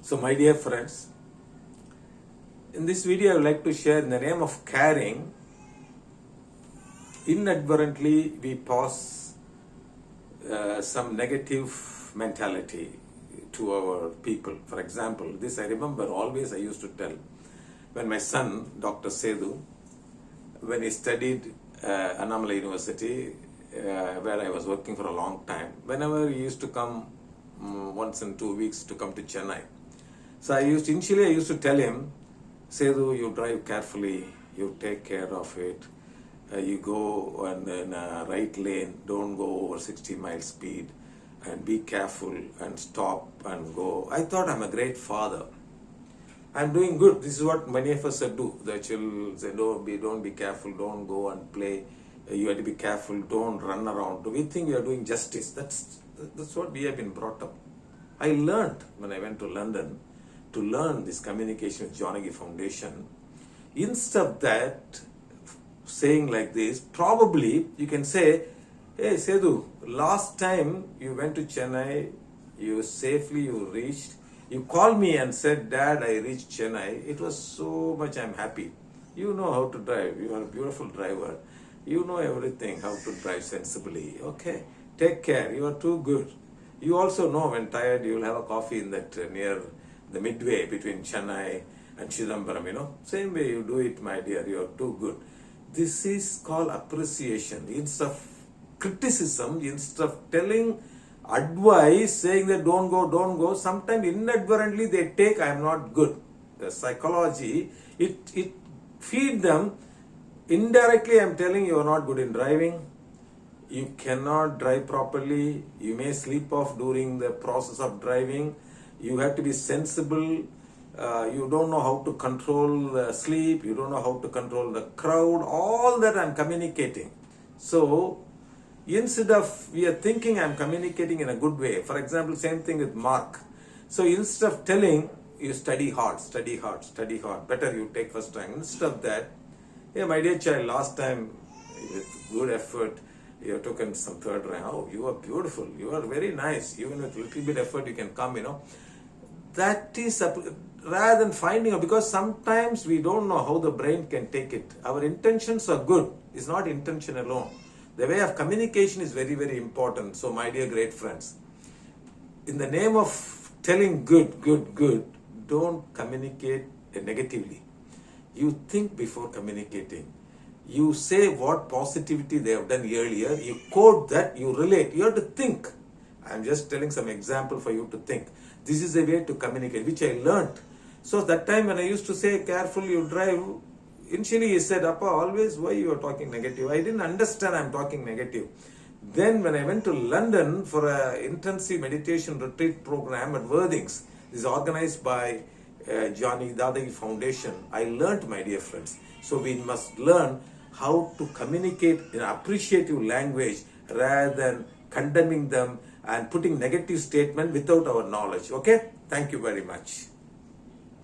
So my dear friends, in this video I would like to share, in the name of caring, inadvertently we pass some negative mentality to our people. For example, this I remember always I used to tell when my son, Dr. Sethu, when he studied Annamala University, where I was working for a long time, whenever he used to come once in 2 weeks to come to Chennai. So initially I used to tell him, Sethu, you drive carefully, you take care of it, you go in a right lane, don't go over 60 miles speed, and be careful and stop and go. I thought I'm a great father. I'm doing good. This is what many of us do. The children say, don't be careful, don't go and play. You have to be careful, don't run around. We think we are doing justice. That's what we have been brought up. I learned when I went to London to learn this communication with Janagi Foundation. Instead of that, saying like this, probably you can say, hey Sethu, last time you went to Chennai, you reached, you called me and said, Dad, I reached Chennai. It was so much, I'm happy. You know how to drive. You are a beautiful driver. You know everything, how to drive sensibly. Okay, take care. You are too good. You also know when tired, you will have a coffee in that near the midway between Chennai and Chidambaram, Same way you do it, my dear. You are too good. This is called appreciation. Instead of criticism, instead of telling advice, saying that don't go, sometimes inadvertently they take, I am not good. The psychology, it feed them. Indirectly, I am telling you are not good in driving. You cannot drive properly. You may sleep off during the process of driving. You have to be sensible. You don't know how to control the sleep. You don't know how to control the crowd. All that I am communicating. So, instead of we are thinking I am communicating in a good way. For example, same thing with Mark. So, instead of telling you study hard. Better you take first rank. Instead of that, hey, my dear child, last time with good effort, you have taken some third rank. Oh, you are beautiful. You are very nice. Even with little bit effort, you can come, That is, rather than finding out, because sometimes we don't know how the brain can take it. Our intentions are good. It's not intention alone. The way of communication is very, very important. So, my dear great friends, in the name of telling good, don't communicate negatively. You think before communicating. You say what positivity they have done earlier. You quote that, you relate. You have to think. I'm just telling some example for you to think. This is a way to communicate, which I learnt. So that time when I used to say, careful you drive, initially he said, Appa, always why you are talking negative? I didn't understand I'm talking negative. Then when I went to London for an intensive meditation retreat program at Worthing's, this is organized by Johnny Dadagi Foundation, I learnt, my dear friends. So we must learn how to communicate in appreciative language rather than condemning them and putting negative statement without our knowledge. Okay? Thank you very much.